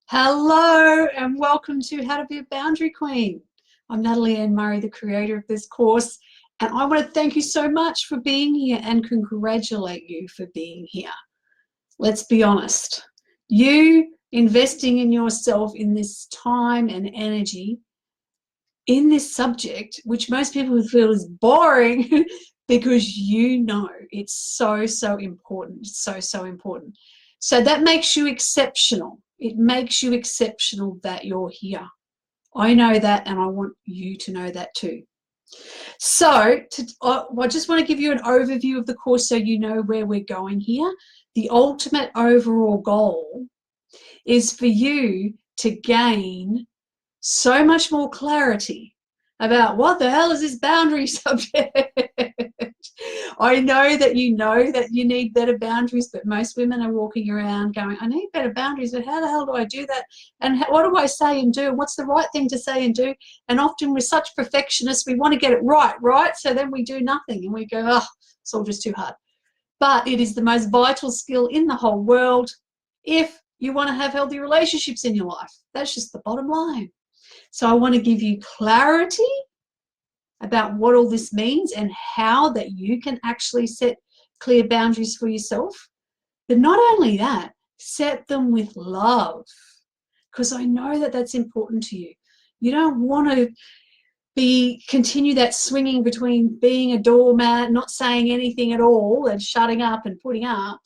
Hello and welcome to How to Be a Boundary Queen. I'm Natalie Ann Murray, the creator of this course, and I want to thank you so much for being here and congratulate you for being here. Let's be honest. You investing in yourself in this time and energy in this subject, which most people feel is boring because you know it's so important. It's so important. So that makes you exceptional. It makes you exceptional that you're here. I know that, and I want you to know that too. So I just want to give you an overview of the course so you know where we're going here. The ultimate overall goal is for you to gain so much more clarity about what the hell is this boundary subject. I know that you need better boundaries, but most women are walking around going, I need better boundaries, but how the hell do I do that? And what do I say and do? What's the right thing to say and do? And often we're such perfectionists, we want to get it right? So then we do nothing and we go, oh, it's all just too hard. But it is the most vital skill in the whole world if you want to have healthy relationships in your life. That's just the bottom line. So I want to give you clarity about what all this means and how that you can actually set clear boundaries for yourself. But not only that, set them with love, because I know that that's important to you. You don't want to continue that swinging between being a doormat, not saying anything at all and shutting up and putting up,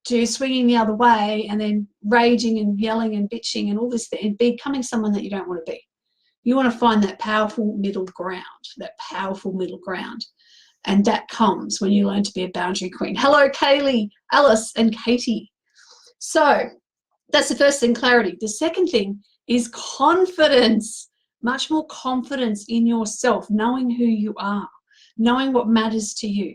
to swinging the other way and then raging and yelling and bitching and all this thing, and becoming someone that you don't want to be. You want to find that powerful middle ground, And that comes when you learn to be a boundary queen. Hello, Kaylee, Alice, and Katie. So that's the first thing, clarity. The second thing is confidence, much more confidence in yourself, knowing who you are, knowing what matters to you,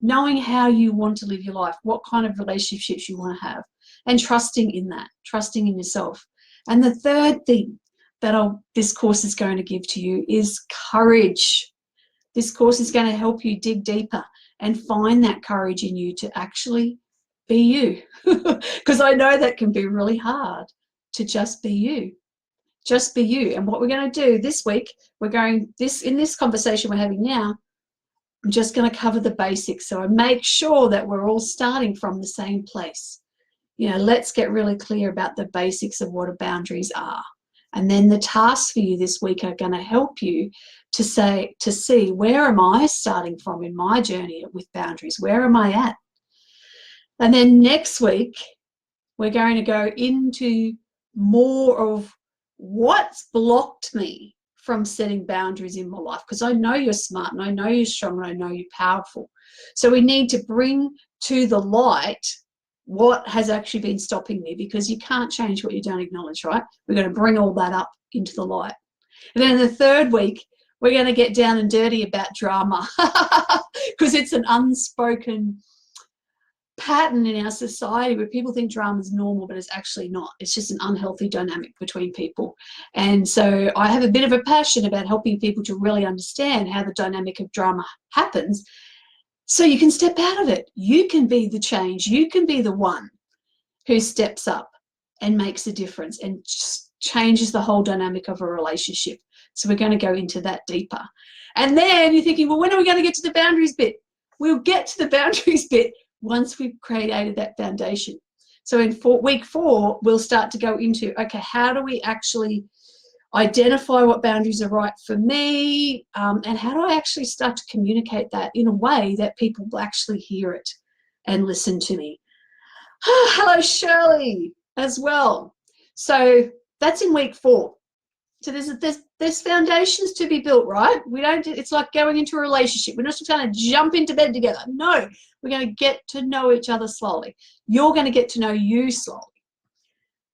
knowing how you want to live your life, what kind of relationships you want to have, and trusting in that, trusting in yourself. And the third thing that this course is going to give to you is courage. This course is going to help you dig deeper and find that courage in you to actually be you. Because I know that can be really hard to just be you. Just be you. And what we're going to do this week, in this conversation we're having now, I'm just going to cover the basics. So I make sure that we're all starting from the same place. Let's get really clear about the basics of what boundaries are. And then the tasks for you this week are going to help you to see where am I starting from in my journey with boundaries? Where am I at? And then next week, we're going to go into more of what's blocked me from setting boundaries in my life, because I know you're smart and I know you're strong and I know you're powerful. So we need to bring to the light what has actually been stopping me, because you can't change what you don't acknowledge, right? We're going to bring all that up into the light. And then the third week, we're going to get down and dirty about drama, because it's an unspoken pattern in our society where people think drama is normal, but it's actually not. It's just an unhealthy dynamic between people. And so I have a bit of a passion about helping people to really understand how the dynamic of drama happens, so you can step out of it. You can be the change. You can be the one who steps up and makes a difference and changes the whole dynamic of a relationship. So we're going to go into that deeper. And then you're thinking, well, when are we going to get to the boundaries bit? We'll get to the boundaries bit once we've created that foundation. So in week 4, we'll start to go into, okay, how do we actually identify what boundaries are right for me, and how do I actually start to communicate that in a way that people will actually hear it and listen to me. Hello, Shirley, as well. So that's in week 4. So there's foundations to be built, right? It's like going into a relationship. We're not just going to jump into bed together. No, we're going to get to know each other slowly. You're going to get to know you slowly.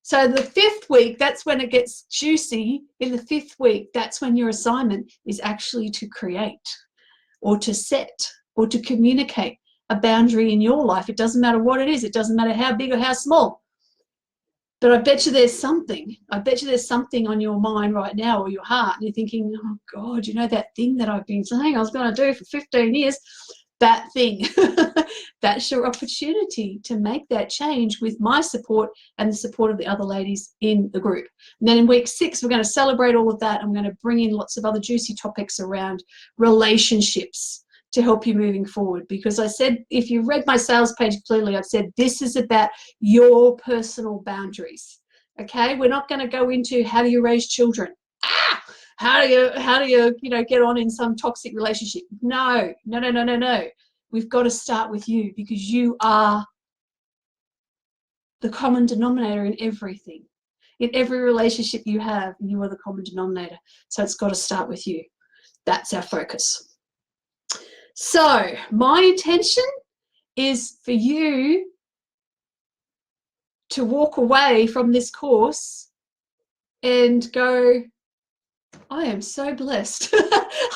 So the 5th week, that's when it gets juicy. In the 5th week, that's when your assignment is actually to create or to set or to communicate a boundary in your life. It doesn't matter what it is. It doesn't matter how big or how small. But I bet you there's something. I bet you there's something on your mind right now or your heart. And you're thinking, oh, God, that thing that I've been saying I was going to do for 15 years, that thing. That's your opportunity to make that change with my support and the support of the other ladies in the group. And then in week 6, we're going to celebrate all of that. I'm going to bring in lots of other juicy topics around relationships to help you moving forward. Because I said, if you read my sales page clearly, I've said this is about your personal boundaries. Okay, we're not going to go into how do you raise children. How do you get on in some toxic relationship? No. We've got to start with you, because you are the common denominator in everything. In every relationship you have, you are the common denominator. So it's got to start with you. That's our focus. So my intention is for you to walk away from this course and go, I am so blessed.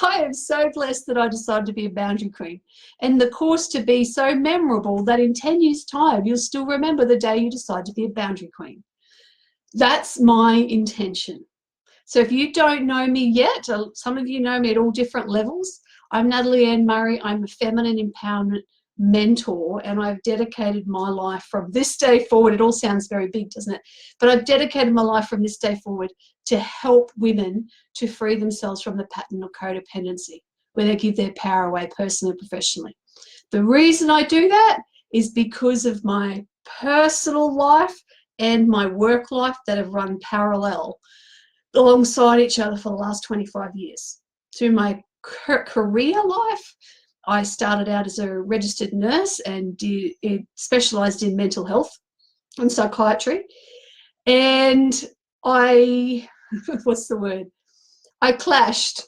I am so blessed that I decided to be a boundary queen. And the course to be so memorable that in 10 years' time, you'll still remember the day you decided to be a boundary queen. That's my intention. So if you don't know me yet, some of you know me at all different levels. I'm Natalie Ann Murray. I'm a feminine empowerment mentor, and I've dedicated my life from this day forward. It all sounds very big, doesn't it? But I've dedicated my life from this day forward to help women to free themselves from the pattern of codependency, where they give their power away personally and professionally. The reason I do that is because of my personal life and my work life that have run parallel alongside each other for the last 25 years. Through my career life, I started out as a registered nurse and specialised in mental health and psychiatry. And I clashed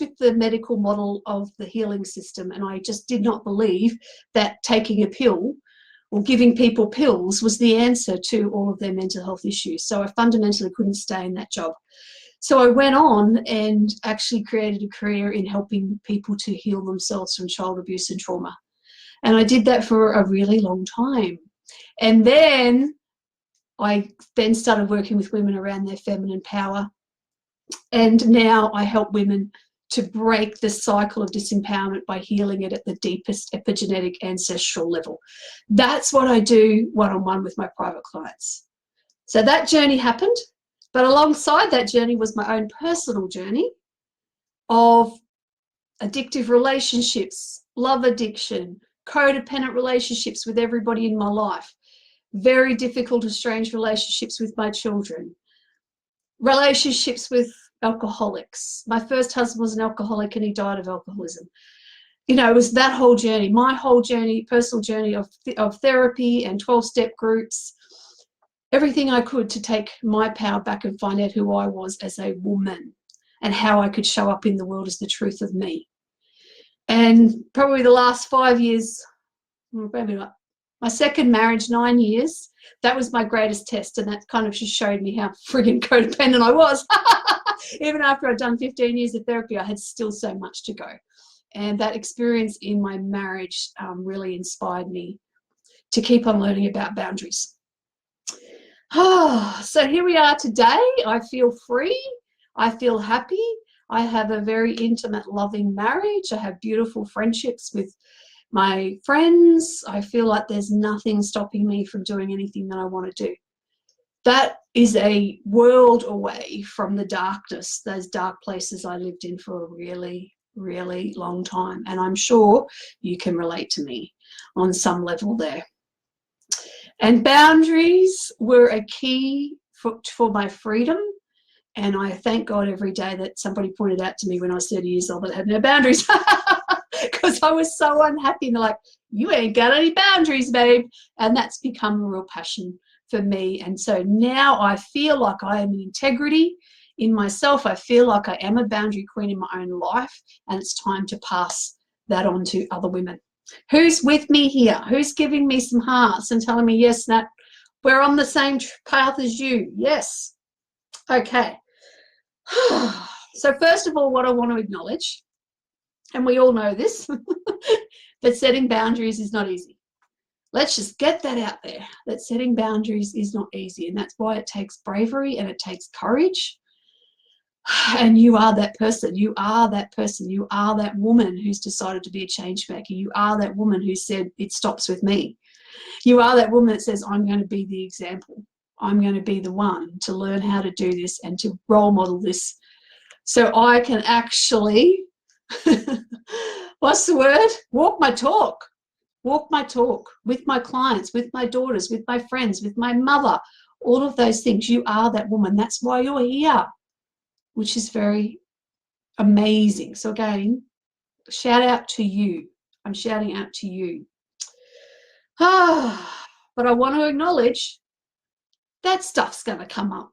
with the medical model of the healing system, and I just did not believe that taking a pill or giving people pills was the answer to all of their mental health issues. So I fundamentally couldn't stay in that job. So I went on and actually created a career in helping people to heal themselves from child abuse and trauma. And I did that for a really long time. And then I started working with women around their feminine power. And now I help women to break the cycle of disempowerment by healing it at the deepest epigenetic ancestral level. That's what I do one-on-one with my private clients. So that journey happened. But alongside that journey was my own personal journey of addictive relationships, love addiction, codependent relationships with everybody in my life, very difficult, estranged relationships with my children, relationships with alcoholics. My first husband was an alcoholic and he died of alcoholism. It was that whole journey, my whole journey, personal journey of therapy and 12-step groups, everything I could to take my power back and find out who I was as a woman and how I could show up in the world as the truth of me. And probably the last 5 years, my second marriage, 9 years, that was my greatest test, and that kind of just showed me how friggin' codependent I was. Even after I'd done 15 years of therapy, I had still so much to go. And that experience in my marriage really inspired me to keep on learning about boundaries. So here we are today. I feel free. I feel happy. I have a very intimate, loving marriage. I have beautiful friendships with my friends. I feel like there's nothing stopping me from doing anything that I want to do. That is a world away from the darkness, those dark places I lived in for a really, really long time. And I'm sure you can relate to me on some level there. And boundaries were a key for my freedom. And I thank God every day that somebody pointed out to me when I was 30 years old that I had no boundaries, because I was so unhappy. And they're like, you ain't got any boundaries, babe. And that's become a real passion for me. And so now I feel like I am in integrity in myself. I feel like I am a boundary queen in my own life. And it's time to pass that on to other women. Who's with me here? Who's giving me some hearts and telling me, yes, Nat, we're on the same path as you? Yes. Okay. So first of all, what I want to acknowledge, and we all know this, that setting boundaries is not easy. Let's just get that out there, that setting boundaries is not easy. And that's why it takes bravery and it takes courage. And you are that person. You are that person. You are that woman who's decided to be a change maker. You are that woman who said, it stops with me. You are that woman that says, I'm going to be the example. I'm going to be the one to learn how to do this and to role model this so I can actually, what's the word? Walk my talk. Walk my talk with my clients, with my daughters, with my friends, with my mother, all of those things. You are that woman. That's why you're here, which is very amazing. So again, shout out to you. I'm shouting out to you. But I want to acknowledge that stuff's going to come up.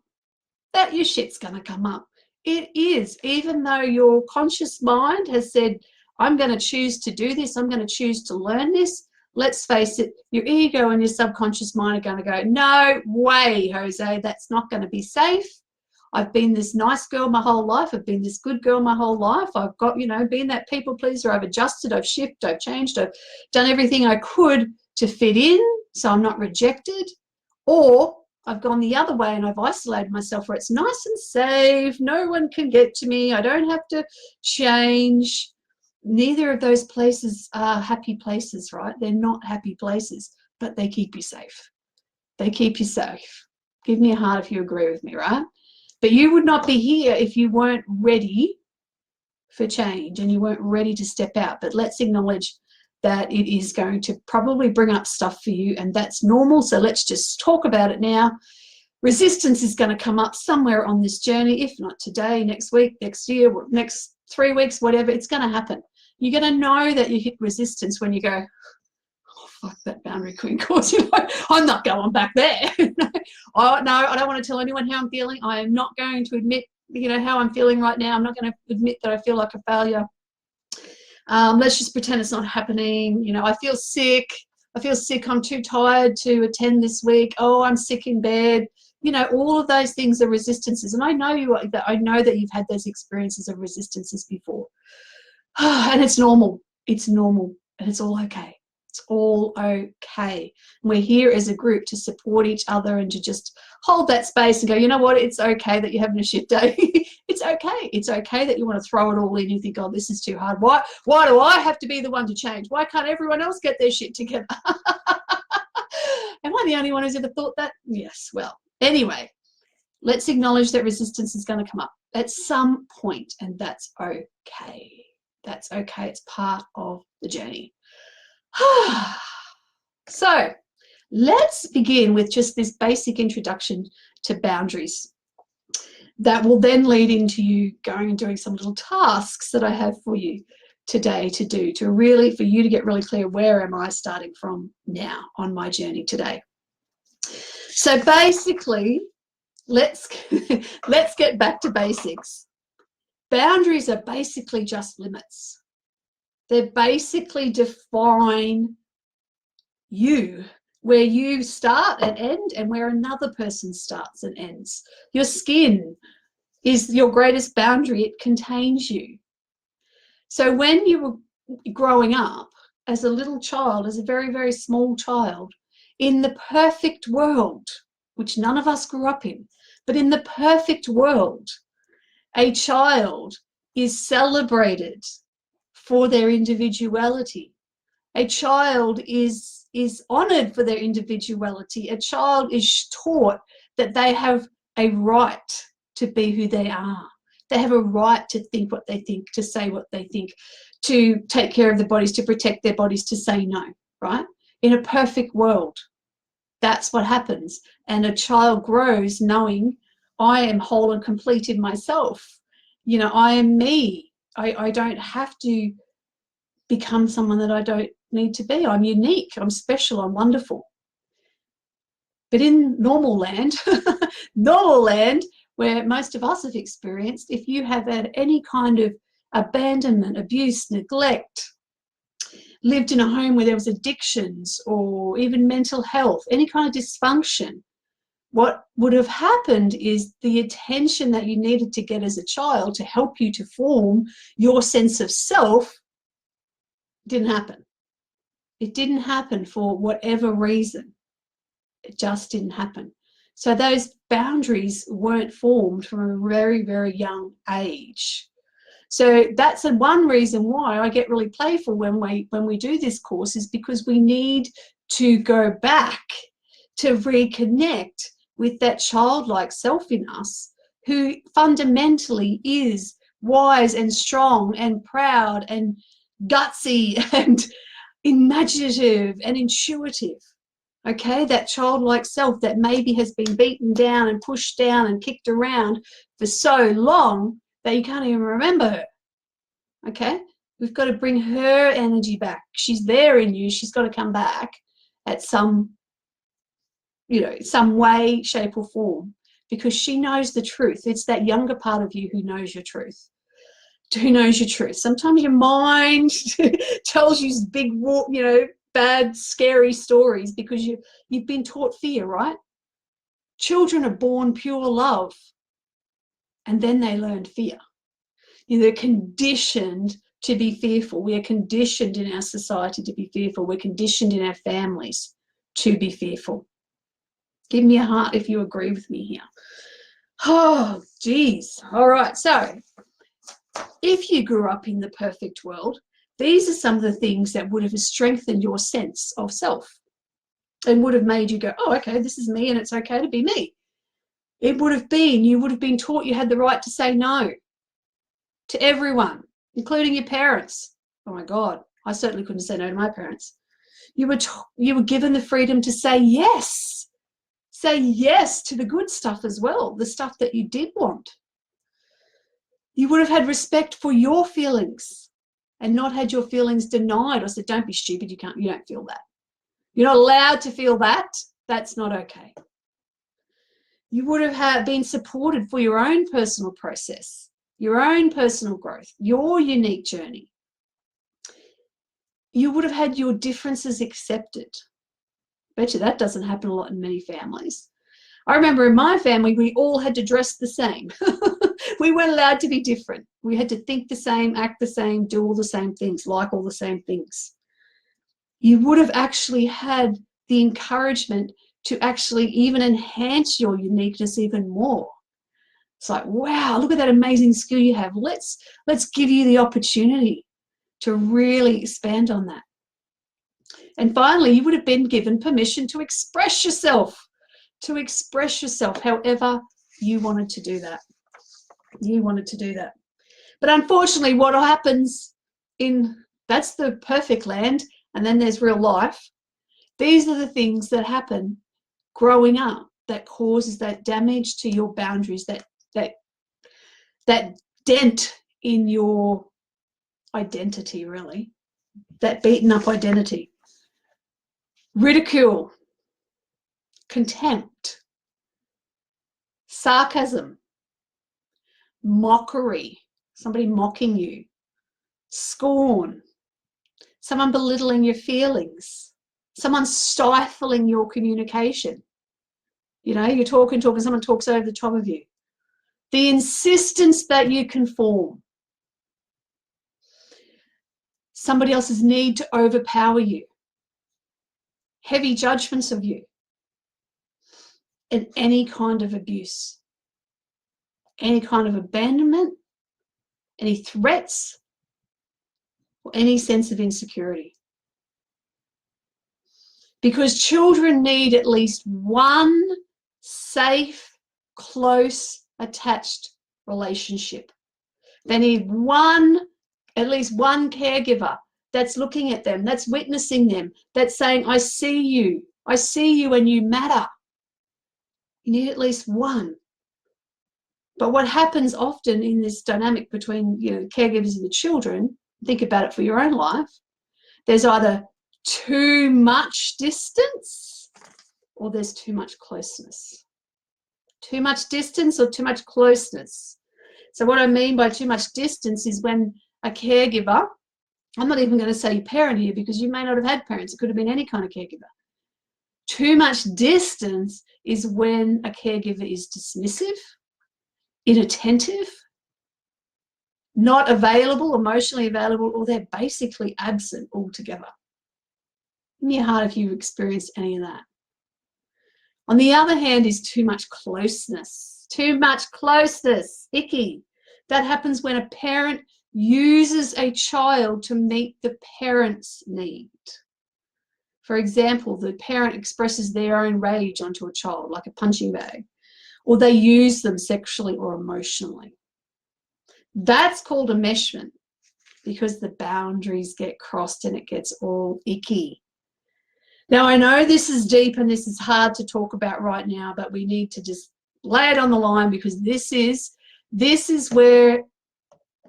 That your shit's going to come up. It is, even though your conscious mind has said, I'm going to choose to do this, I'm going to choose to learn this. Let's face it, your ego and your subconscious mind are going to go, no way, Jose, that's not going to be safe. I've been this nice girl my whole life. I've been this good girl my whole life. I've got, been that people pleaser. I've adjusted, I've shifted, I've changed, I've done everything I could to fit in so I'm not rejected. Or I've gone the other way and I've isolated myself where it's nice and safe. No one can get to me. I don't have to change. Neither of those places are happy places, right? They're not happy places, but they keep you safe. They keep you safe. Give me a heart if you agree with me, right? But you would not be here if you weren't ready for change and you weren't ready to step out. But let's acknowledge that it is going to probably bring up stuff for you, and that's normal. So let's just talk about it now. Resistance is going to come up somewhere on this journey, if not today, next week, next year, next 3 weeks, whatever. It's going to happen. You're going to know that you hit resistance when you go, oh, fuck that boundary queen course. I'm not going back there. Oh, no, I don't want to tell anyone how I'm feeling. I am not going to admit, how I'm feeling right now. I'm not going to admit that I feel like a failure. Let's just pretend it's not happening. I feel sick. I'm too tired to attend this week. Oh, I'm sick in bed. All of those things are resistances. And I know that you've had those experiences of resistances before. And it's normal. It's normal. And it's all okay. It's all okay. We're here as a group to support each other and to just hold that space and go, you know what, it's okay that you're having a shit day. It's okay. It's okay that you want to throw it all in. You think, oh, this is too hard. Why do I have to be the one to change? Why can't everyone else get their shit together? Am I the only one who's ever thought that? Yes. Well, anyway, let's acknowledge that resistance is going to come up at some point, and that's okay. That's okay. It's part of the journey. So let's begin with just this basic introduction to boundaries that will then lead into you going and doing some little tasks that I have for you today to do, for you to get really clear, where am I starting from now on my journey today. So basically, let's get back to basics. Boundaries are basically just limits. They basically define you, where you start and end and where another person starts and ends. Your skin is your greatest boundary. It contains you. So when you were growing up as a little child, as a very, very small child, in the perfect world, which none of us grew up in, but in the perfect world, a child is celebrated for their individuality. A child is honoured for their individuality. A child is taught that they have a right to be who they are. They have a right to think what they think, to say what they think, to take care of their bodies, to protect their bodies, to say no, right? In a perfect world, that's what happens. And a child grows knowing, I am whole and complete in myself. I am me. I don't have to become someone that I don't need to be. I'm unique. I'm special. I'm wonderful. But in normal land, where most of us have experienced, if you have had any kind of abandonment, abuse, neglect, lived in a home where there was addictions or even mental health, any kind of dysfunction, what would have happened is the attention that you needed to get as a child to help you to form your sense of self didn't happen. It didn't happen for whatever reason. It just didn't happen. So those boundaries weren't formed from a very, very young age. So that's one reason why I get really playful when we do this course, is because we need to go back to reconnect with that childlike self in us, who fundamentally is wise and strong and proud and gutsy and imaginative and intuitive. Okay, that childlike self that maybe has been beaten down and pushed down and kicked around for so long that you can't even remember her. Okay, we've got to bring her energy back. She's there in you. She's got to come back at some way, shape or form, because she knows the truth. It's that younger part of you who knows your truth. Who knows your truth? Sometimes your mind tells you big, bad, scary stories because you've been taught fear, right? Children are born pure love, and then they learn fear. They're conditioned to be fearful. We are conditioned in our society to be fearful. We're conditioned in our families to be fearful. Give me a heart if you agree with me here. Oh, geez. All right. So if you grew up in the perfect world, these are some of the things that would have strengthened your sense of self and would have made you go, oh, okay, this is me and it's okay to be me. It would have been, you would have been taught you had the right to say no to everyone, including your parents. Oh my God, I certainly couldn't say no to my parents. You were given the freedom to say yes. Say yes to the good stuff as well, the stuff that you did want. You would have had respect for your feelings and not had your feelings denied or said, don't be stupid, you don't feel that. You're not allowed to feel that. That's not okay. You would have been supported for your own personal process, your own personal growth, your unique journey. You would have had your differences accepted. Bet you that doesn't happen a lot in many families. I remember in my family, we all had to dress the same. We weren't allowed to be different. We had to think the same, act the same, do all the same things, like all the same things. You would have actually had the encouragement to actually even enhance your uniqueness even more. It's like, wow, look at that amazing skill you have. Let's give you the opportunity to really expand on that. And finally, you would have been given permission to express yourself however you wanted to do that. But unfortunately, what happens that's the perfect land, and then there's real life. These are the things that happen growing up that causes that damage to your boundaries, that dent in your identity, really, that beaten up identity. Ridicule, contempt, sarcasm, mockery, somebody mocking you, scorn, someone belittling your feelings, someone stifling your communication. You're talking, someone talks over the top of you. The insistence that you conform. Somebody else's need to overpower you. Heavy judgments of you. And any kind of abuse. Any kind of abandonment. Any threats. Or any sense of insecurity. Because children need at least one safe, close, attached relationship. They need at least one caregiver that's looking at them, that's witnessing them, that's saying, I see you and you matter. You need at least one. But what happens often in this dynamic between caregivers and the children, think about it for your own life, there's either too much distance or there's too much closeness. Too much distance or too much closeness. So what I mean by too much distance is when a caregiver, I'm not even going to say parent here because you may not have had parents, it could have been any kind of caregiver. Too much distance is when a caregiver is dismissive, inattentive, not available, emotionally available, or they're basically absent altogether. Give me a heart if you've experienced any of that. On the other hand is too much closeness. Too much closeness, icky. That happens when a parent uses a child to meet the parent's need. For example, the parent expresses their own rage onto a child like a punching bag, or they use them sexually or emotionally. That's called enmeshment because the boundaries get crossed and it gets all icky. Now, I know this is deep and this is hard to talk about right now, but we need to just lay it on the line because this is where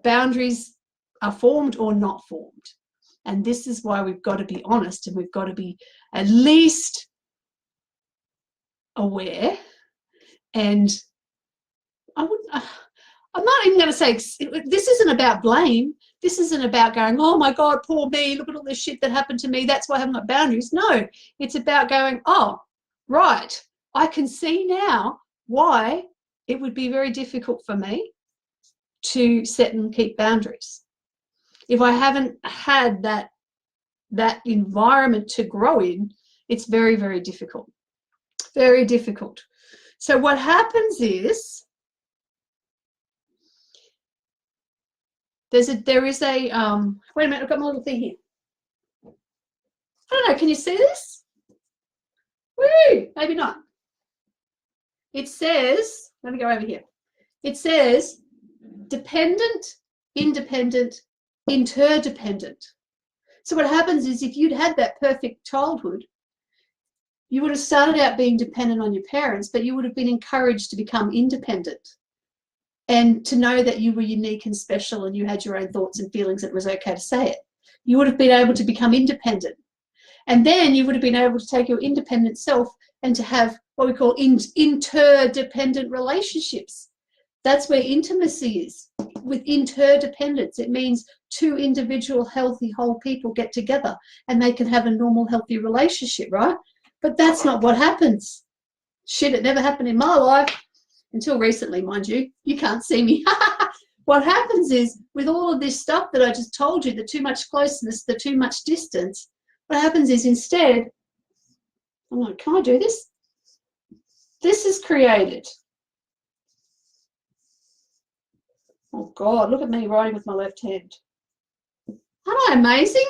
boundaries are formed or not formed. And this is why we've got to be honest and we've got to be at least aware. And I'm not even going to say, this isn't about blame. This isn't about going, oh my God, poor me, look at all this shit that happened to me. That's why I haven't got boundaries. No, it's about going, oh, right, I can see now why it would be very difficult for me to set and keep boundaries. If I haven't had that environment to grow in, it's very, very difficult. Very difficult. So what happens is there is a wait a minute, I've got my little thing here. I don't know, can you see this? Woo! Maybe not. It says, let me go over here. It says dependent, independent, interdependent. So what happens is if you'd had that perfect childhood, you would have started out being dependent on your parents, but you would have been encouraged to become independent and to know that you were unique and special and you had your own thoughts and feelings and it was okay to say it. You would have been able to become independent. And then you would have been able to take your independent self and to have what we call interdependent relationships. That's where intimacy is. With interdependence, it means two individual, healthy, whole people get together and they can have a normal, healthy relationship, right? But that's not what happens. Shit, it never happened in my life until recently, mind you. You can't see me. What happens is with all of this stuff that I just told you, the too much closeness, the too much distance, what happens is instead, I'm like, can I do this? This is created. Oh God, look at me writing with my left hand. Aren't I amazing?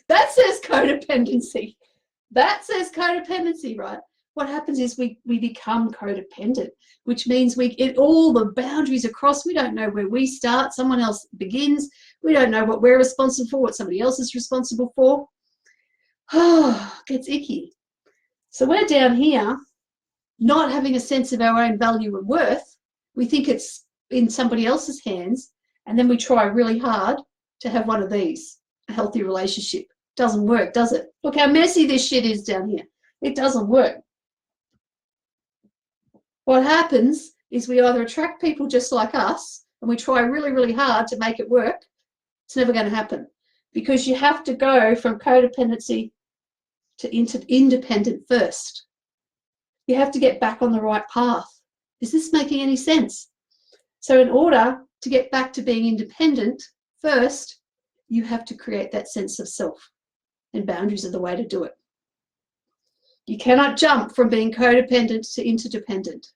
That says codependency. That says codependency, right? What happens is we become codependent, which means all the boundaries are crossed. We don't know where we start. Someone else begins. We don't know what we're responsible for, what somebody else is responsible for. Oh, it gets icky. So we're down here not having a sense of our own value and worth. We think it's in somebody else's hands, and then we try really hard to have one of these, a healthy relationship. Doesn't work, does it? Look how messy this shit is down here. It doesn't work. What happens is we either attract people just like us and we try really, really hard to make it work. It's never going to happen because you have to go from codependency to independent first. You have to get back on the right path. Is this making any sense? So in order to get back to being independent first, you have to create that sense of self, and boundaries are the way to do it. You cannot jump from being codependent to interdependent.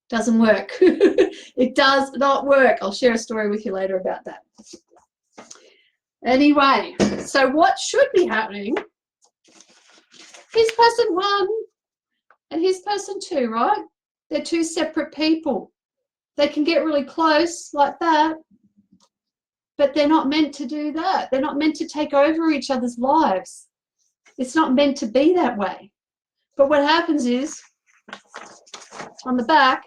Doesn't work. It does not work. I'll share a story with you later about that. Anyway, so what should be happening is person one and here's person two, right? They're two separate people. They can get really close like that, but they're not meant to do that. They're not meant to take over each other's lives. It's not meant to be that way. But what happens is, on the back,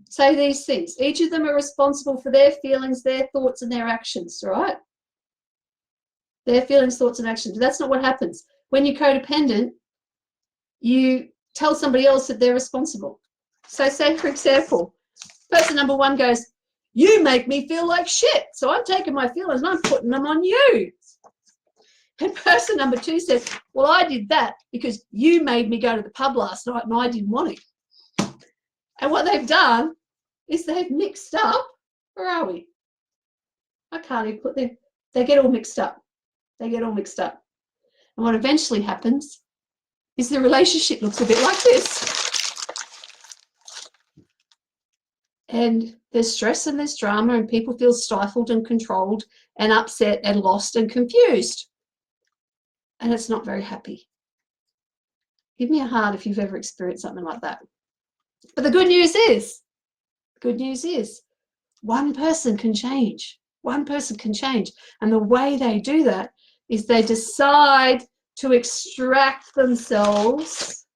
say these things. Each of them are responsible for their feelings, their thoughts, and their actions, right? Their feelings, thoughts, and actions. That's not what happens. When you're codependent, you tell somebody else that they're responsible. So say, for example, person number one goes, you make me feel like shit, so I'm taking my feelings and I'm putting them on you. And person number two says, well, I did that because you made me go to the pub last night and I didn't want to. And what they've done is they've mixed up. Where are we? I can't even put them. They get all mixed up. They get all mixed up. And what eventually happens is the relationship looks a bit like this. And there's stress and there's drama, and people feel stifled and controlled and upset and lost and confused. And it's not very happy. Give me a heart if you've ever experienced something like that. But the good news is, one person can change. One person can change. And the way they do that is they decide to extract themselves.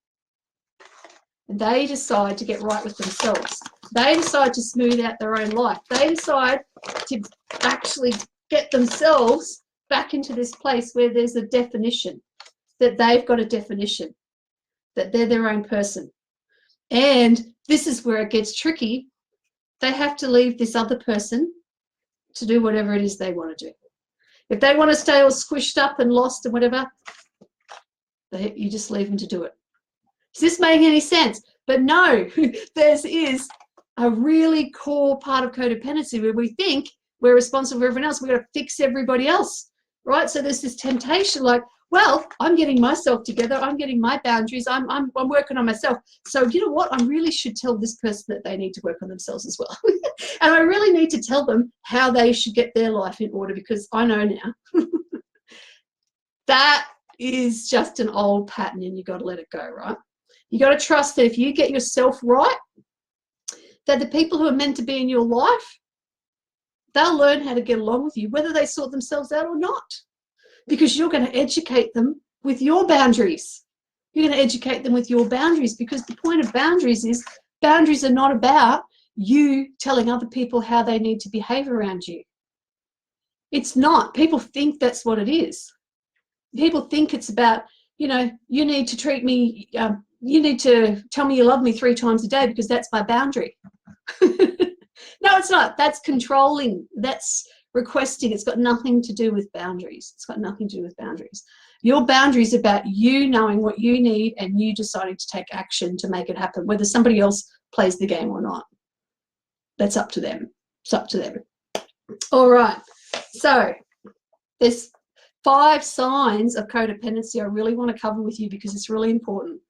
And they decide to get right with themselves. They decide to smooth out their own life. They decide to actually get themselves back into this place where there's a definition, that they've got a definition, that they're their own person. And this is where it gets tricky. They have to leave this other person to do whatever it is they want to do. If they want to stay all squished up and lost and whatever, you just leave them to do it. Does this make any sense? But no, there is a really core part of codependency where we think we're responsible for everyone else. We've got to fix everybody else, right? So there's this temptation like, well, I'm getting myself together. I'm getting my boundaries. I'm working on myself. So you know what? I really should tell this person that they need to work on themselves as well. And I really need to tell them how they should get their life in order, because I know now. That is just an old pattern, and you've got to let it go, right? You got to trust that if you get yourself right, that the people who are meant to be in your life, they'll learn how to get along with you, whether they sort themselves out or not, because you're going to educate them with your boundaries. You're going to educate them with your boundaries, because the point of boundaries is boundaries are not about you telling other people how they need to behave around you. It's not. People think that's what it is. People think it's about, you know, you need to treat me, you need to tell me you love me 3 times a day because that's my boundary. No, it's not. That's controlling. That's requesting. It's got nothing to do with boundaries. It's got nothing to do with boundaries. Your boundary is about you knowing what you need and you deciding to take action to make it happen, whether somebody else plays the game or not. That's up to them. It's up to them. All right. So there's 5 signs of codependency I really want to cover with you because it's really important.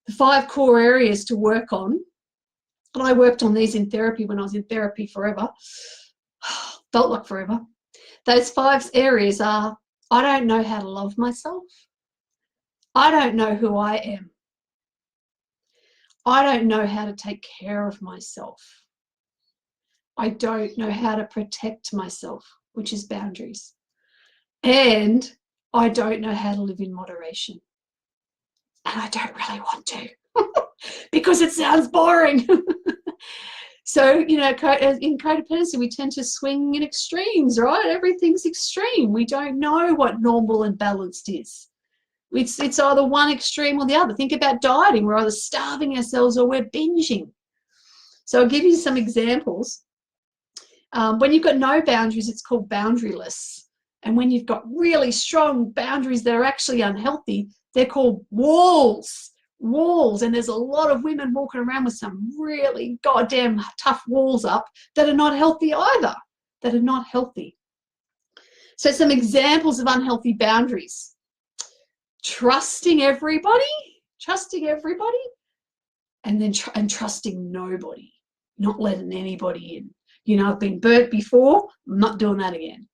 The 5 core areas to work on. And I worked on these in therapy when I was in therapy forever. Felt like forever. Those 5 areas are, I don't know how to love myself. I don't know who I am. I don't know how to take care of myself. I don't know how to protect myself, which is boundaries. And I don't know how to live in moderation. And I don't really want to because it sounds boring. So, you know, in codependency, we tend to swing in extremes, right? Everything's extreme. We don't know what normal and balanced is. It's either one extreme or the other. Think about dieting. We're either starving ourselves or we're binging. So I'll give you some examples. When you've got no boundaries, it's called boundaryless. And when you've got really strong boundaries that are actually unhealthy, they're called walls. Walls. And there's a lot of women walking around with some really goddamn tough walls up that are not healthy either. That are not healthy. So some examples of unhealthy boundaries. Trusting everybody, and then trusting nobody, not letting anybody in. You know, I've been burnt before, I'm not doing that again.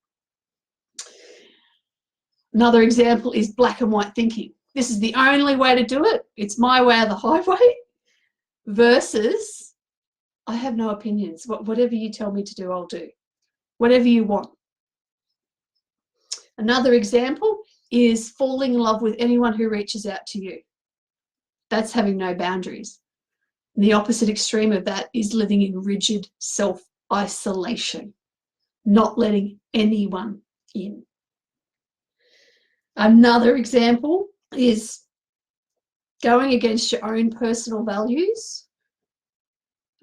Another example is black and white thinking. This is the only way to do it. It's my way or the highway. Versus, I have no opinions. Whatever you tell me to do, I'll do. Whatever you want. Another example is falling in love with anyone who reaches out to you. That's having no boundaries. And the opposite extreme of that is living in rigid self-isolation, not letting anyone in. Another example is going against your own personal values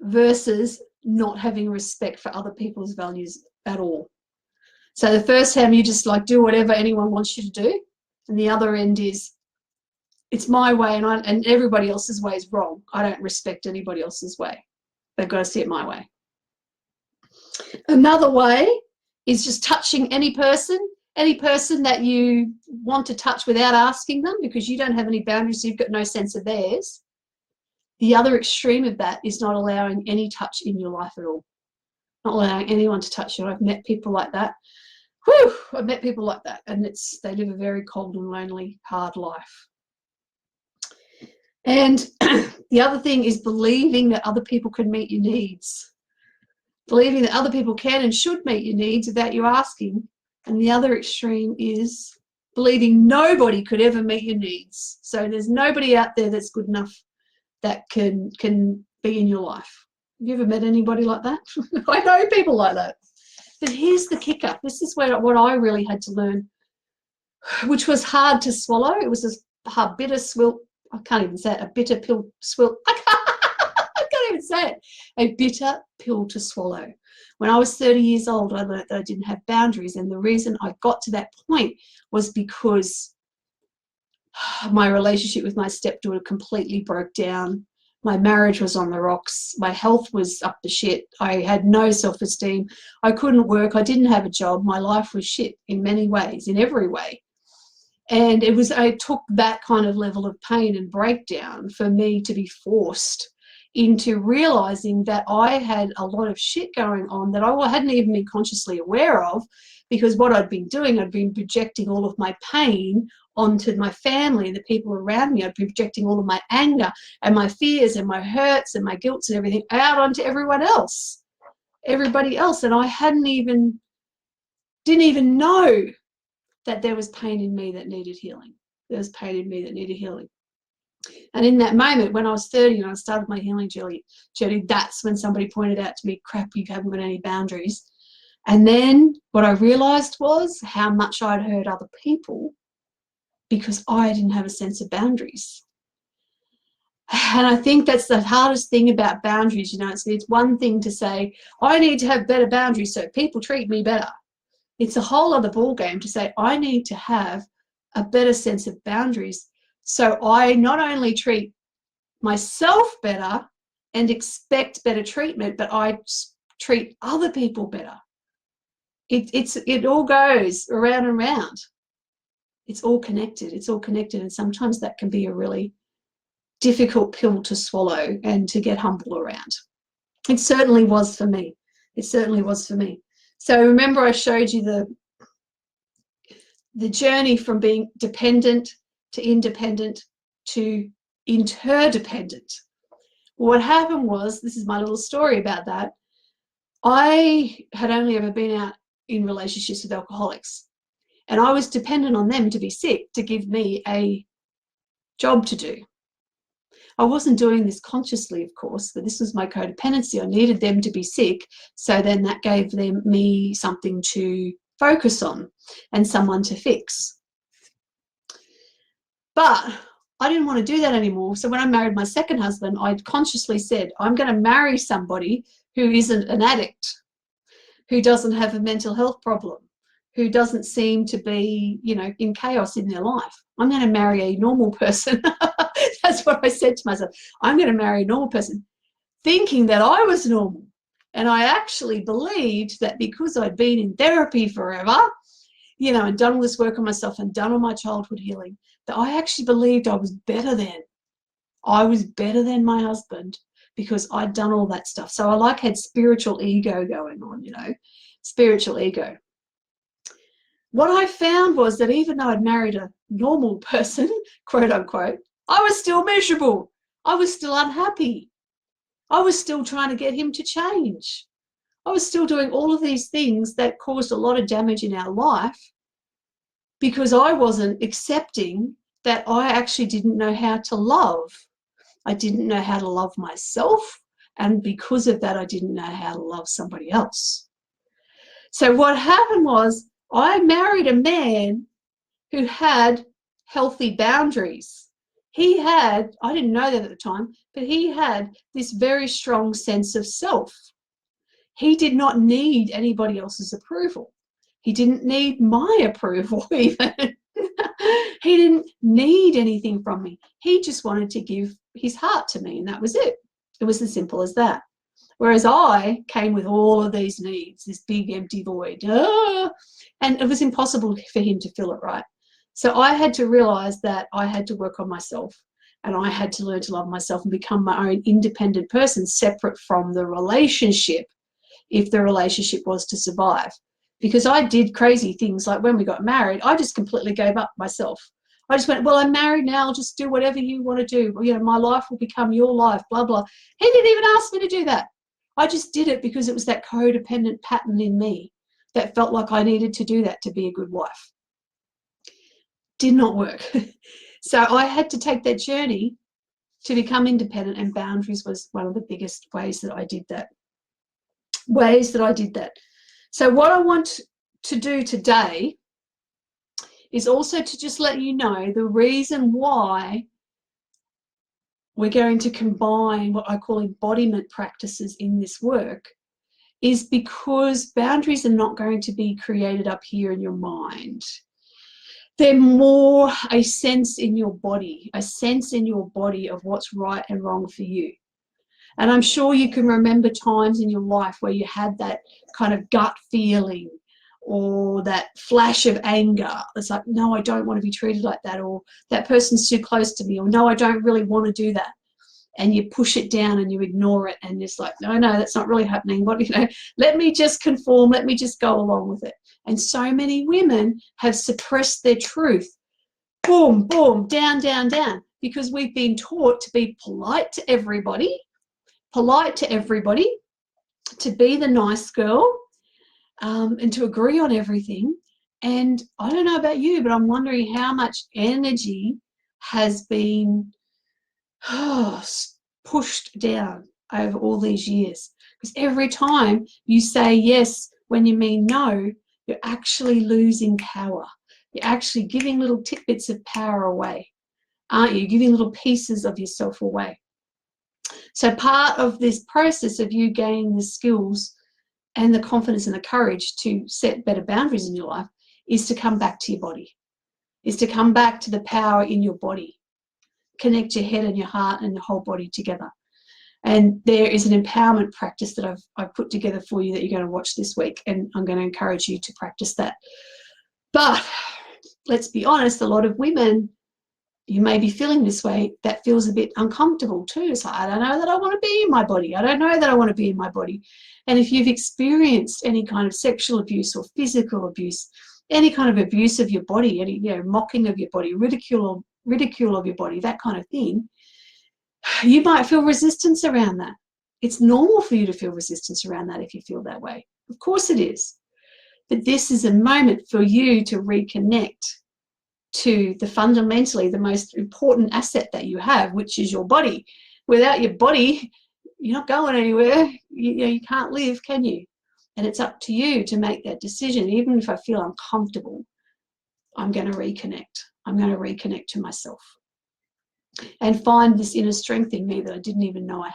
versus not having respect for other people's values at all. So the first time you just like do whatever anyone wants you to do, and the other end is it's my way and everybody else's way is wrong. I don't respect anybody else's way. They've got to see it my way. Another way is just touching any person, Any person that you want to touch without asking them because you don't have any boundaries, so you've got no sense of theirs. The other extreme of that is not allowing any touch in your life at all. Not allowing anyone to touch you. I've met people like that. Whew, I've met people like that, and they live a very cold and lonely, hard life. And the other thing is believing that other people can meet your needs. Believing that other people can and should meet your needs without you asking. And the other extreme is believing nobody could ever meet your needs. So there's nobody out there that's good enough that can be in your life. Have you ever met anybody like that? I know people like that. But here's the kicker. This is what I really had to learn, which was hard to swallow. It was a bitter swill. I can't even say it. A bitter pill swill. I can't even say it. A bitter pill to swallow. When I was 30 years old, I learned that I didn't have boundaries. And the reason I got to that point was because my relationship with my stepdaughter completely broke down. My marriage was on the rocks. My health was up the shit. I had no self-esteem. I couldn't work. I didn't have a job. My life was shit in many ways, in every way. And it took that kind of level of pain and breakdown for me to be forced into realizing that I had a lot of shit going on that I hadn't even been consciously aware of, because what I'd been doing, I'd been projecting all of my pain onto my family and the people around me. I'd been projecting all of my anger and my fears and my hurts and my guilts and everything out onto everybody else. And I didn't even know that there was pain in me that needed healing. And in that moment, when I was 30 and I started my healing journey, that's when somebody pointed out to me, crap, you haven't got any boundaries. And then what I realized was how much I'd hurt other people because I didn't have a sense of boundaries. And I think that's the hardest thing about boundaries. It's one thing to say, I need to have better boundaries so people treat me better. It's a whole other ballgame to say, I need to have a better sense of boundaries so I not only treat myself better and expect better treatment, but I treat other people better. It all goes around and round. It's all connected. And sometimes that can be a really difficult pill to swallow and to get humble around. It certainly was for me. So remember I showed you the journey from being dependent to independent to interdependent. What happened was, this is my little story about that, I had only ever been out in relationships with alcoholics, and I was dependent on them to be sick to give me a job to do. I wasn't doing this consciously, of course, but this was my codependency. I needed them to be sick, so then that gave me something to focus on and someone to fix. But I didn't want to do that anymore. So when I married my second husband, I consciously said, I'm going to marry somebody who isn't an addict, who doesn't have a mental health problem, who doesn't seem to be, in chaos in their life. I'm going to marry a normal person. That's what I said to myself. I'm going to marry a normal person, thinking that I was normal. And I actually believed that because I'd been in therapy forever, and done all this work on myself and done all my childhood healing, that I actually believed I was better than. I was better than my husband because I'd done all that stuff. So I had spiritual ego going on, spiritual ego. What I found was that even though I'd married a normal person, quote unquote, I was still miserable. I was still unhappy. I was still trying to get him to change. I was still doing all of these things that caused a lot of damage in our life because I wasn't accepting that I actually didn't know how to love. I didn't know how to love myself, and because of that, I didn't know how to love somebody else. So what happened was I married a man who had healthy boundaries. I didn't know that at the time, but he had this very strong sense of self. He did not need anybody else's approval. He didn't need my approval even. He didn't need anything from me. He just wanted to give his heart to me, and that was it. It was as simple as that. Whereas I came with all of these needs, this big empty void. And it was impossible for him to fill it, right? So I had to realize that I had to work on myself, and I had to learn to love myself and become my own independent person, separate from the relationship, if the relationship was to survive. Because I did crazy things, like when we got married, I just completely gave up myself. I just went, well, I'm married now, I'll just do whatever you want to do. You know, my life will become your life, blah, blah. He didn't even ask me to do that. I just did it because it was that codependent pattern in me that felt like I needed to do that to be a good wife. Did not work. So I had to take that journey to become independent, and boundaries was one of the biggest ways that I did that. So what I want to do today is also to just let you know the reason why we're going to combine what I call embodiment practices in this work is because boundaries are not going to be created up here in your mind. They're more a sense in your body, of what's right and wrong for you. And I'm sure you can remember times in your life where you had that kind of gut feeling or that flash of anger. It's like, no, I don't want to be treated like that, or that person's too close to me, or no, I don't really want to do that. And you push it down and you ignore it, and it's like, no, that's not really happening. What, let me just conform, let me just go along with it. And so many women have suppressed their truth. Boom, boom, down, down, down, because we've been taught to be polite to everybody, to be the nice girl, and to agree on everything. And I don't know about you, but I'm wondering how much energy has been pushed down over all these years. Because every time you say yes when you mean no, you're actually losing power. You're actually giving little tidbits of power away, aren't you? Giving little pieces of yourself away. So part of this process of you gaining the skills and the confidence and the courage to set better boundaries in your life is to come back to your body, is to come back to the power in your body. Connect your head and your heart and the whole body together. And there is an empowerment practice that I've put together for you that you're going to watch this week, and I'm going to encourage you to practice that. But let's be honest, a lot of women, you may be feeling this way, that feels a bit uncomfortable too. It's like, I don't know that I want to be in my body. I don't know that I want to be in my body. And if you've experienced any kind of sexual abuse or physical abuse, any kind of abuse of your body, any mocking of your body, ridicule of your body, that kind of thing, you might feel resistance around that. It's normal for you to feel resistance around that if you feel that way. Of course it is. But this is a moment for you to reconnect to fundamentally the most important asset that you have, which is your body. Without your body, you're not going anywhere. You can't live, can you? And it's up to you to make that decision. Even if I feel uncomfortable, I'm going to reconnect. I'm going to reconnect to myself and find this inner strength in me that I didn't even know I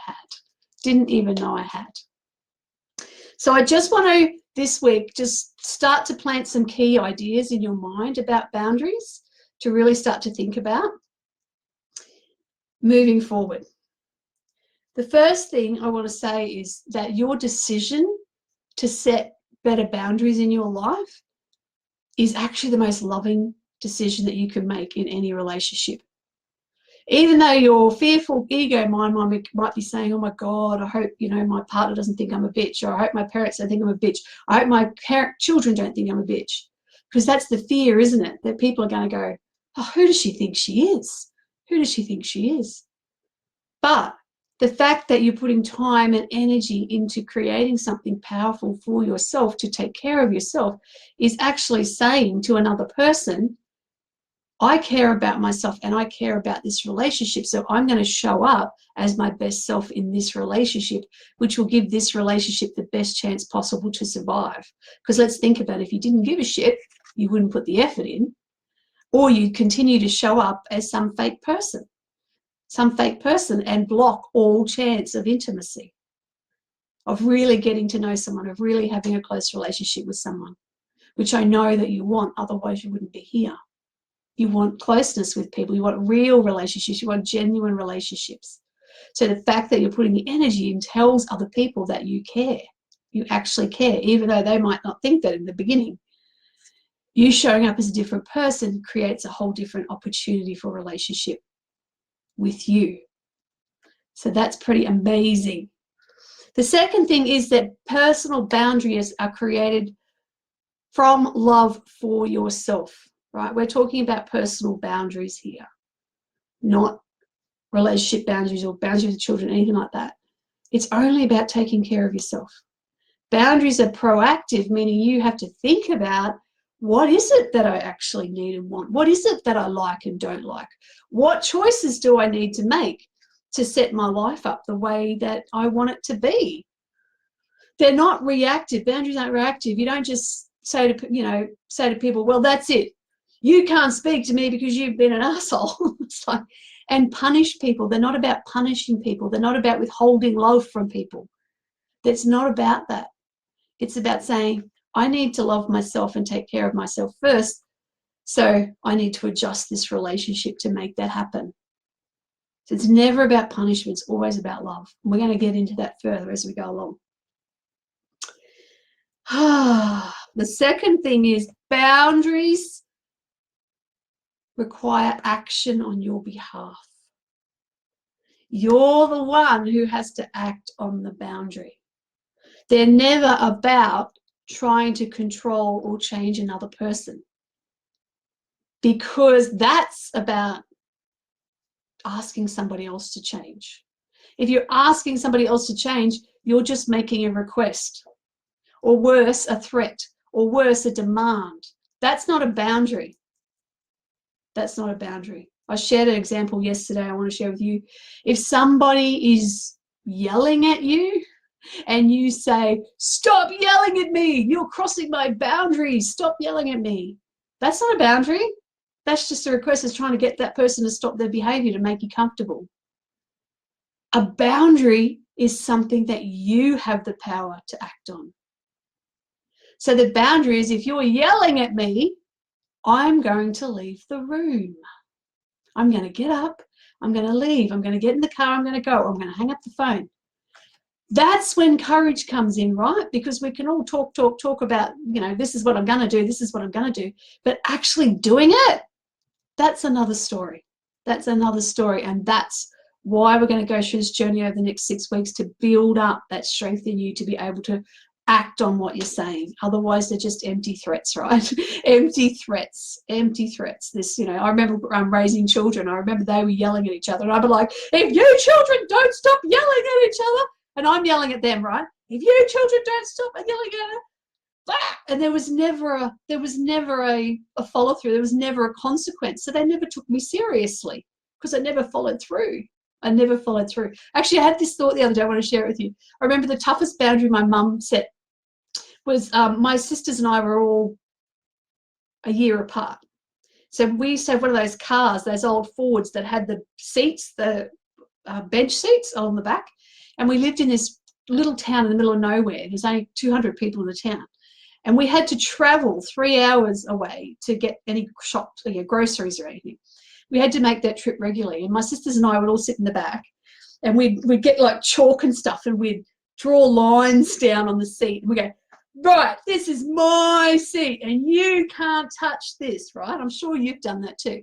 had. So I just want to, this week, just start to plant some key ideas in your mind about boundaries to really start to think about moving forward. The first thing I want to say is that your decision to set better boundaries in your life is actually the most loving decision that you can make in any relationship. Even though your fearful ego mind might be saying, oh my God, I hope my partner doesn't think I'm a bitch, or I hope my parents don't think I'm a bitch, I hope my children don't think I'm a bitch. Because that's the fear, isn't it? That people are going to go, oh, who does she think she is? Who does she think she is? But the fact that you're putting time and energy into creating something powerful for yourself to take care of yourself is actually saying to another person, I care about myself and I care about this relationship, so I'm going to show up as my best self in this relationship, which will give this relationship the best chance possible to survive. Because let's think about it, if you didn't give a shit, you wouldn't put the effort in, or you continue to show up as some fake person and block all chance of intimacy, of really getting to know someone, of really having a close relationship with someone, which I know that you want, otherwise you wouldn't be here. You want closeness with people. You want real relationships. You want genuine relationships. So the fact that you're putting the energy in tells other people that you care. You actually care, even though they might not think that in the beginning. You showing up as a different person creates a whole different opportunity for a relationship with you. So that's pretty amazing. The second thing is that personal boundaries are created from love for yourself, right? We're talking about personal boundaries here, not relationship boundaries or boundaries with children, anything like that. It's only about taking care of yourself. Boundaries are proactive, meaning you have to think about, what is it that I actually need and want? What is it that I like and don't like? What choices do I need to make to set my life up the way that I want it to be? They're not reactive. Boundaries aren't reactive. You don't just say to people, well, that's it. You can't speak to me because you've been an asshole. It's like, and punish people. They're not about punishing people. They're not about withholding love from people. That's not about that. It's about saying, I need to love myself and take care of myself first. So I need to adjust this relationship to make that happen. So it's never about punishment. It's always about love. We're going to get into that further as we go along. The second thing is boundaries require action on your behalf. You're the one who has to act on the boundary. They're never about trying to control or change another person, because that's about asking somebody else to change. If you're asking somebody else to change, you're just making a request, or worse, a threat, or worse, a demand. That's not a boundary. That's not a boundary. I shared an example yesterday I want to share with you. If somebody is yelling at you and you say, stop yelling at me, you're crossing my boundaries, stop yelling at me. That's not a boundary. That's just a request that's trying to get that person to stop their behavior to make you comfortable. A boundary is something that you have the power to act on. So the boundary is, if you're yelling at me, I'm going to leave the room. I'm going to get up. I'm going to leave. I'm going to get in the car. I'm going to go. I'm going to hang up the phone. That's when courage comes in, right? Because we can all talk about, this is what I'm going to do. This is what I'm going to do. But actually doing it, that's another story. That's another story. And that's why we're going to go through this journey over the next 6 weeks, to build up that strength in you to be able to act on what you're saying. Otherwise, they're just empty threats, right? Empty threats. This, I remember raising children. I remember they were yelling at each other. And I'd be like, if you children don't stop yelling at each other, and I'm yelling at them, right? If you children don't stop yelling at her, and there was never a follow through. There was never a consequence. So they never took me seriously because I never followed through. Actually, I had this thought the other day. I want to share it with you. I remember the toughest boundary my mum set was my sisters and I were all a year apart. So we used to have one of those cars, those old Fords that had the seats, the bench seats on the back. And we lived in this little town in the middle of nowhere. There's only 200 people in the town. And we had to travel 3 hours away to get any shops, groceries or anything. We had to make that trip regularly. And my sisters and I would all sit in the back, and we'd get like chalk and stuff, and we'd draw lines down on the seat. And we go, right, this is my seat, and you can't touch this, right? I'm sure you've done that too.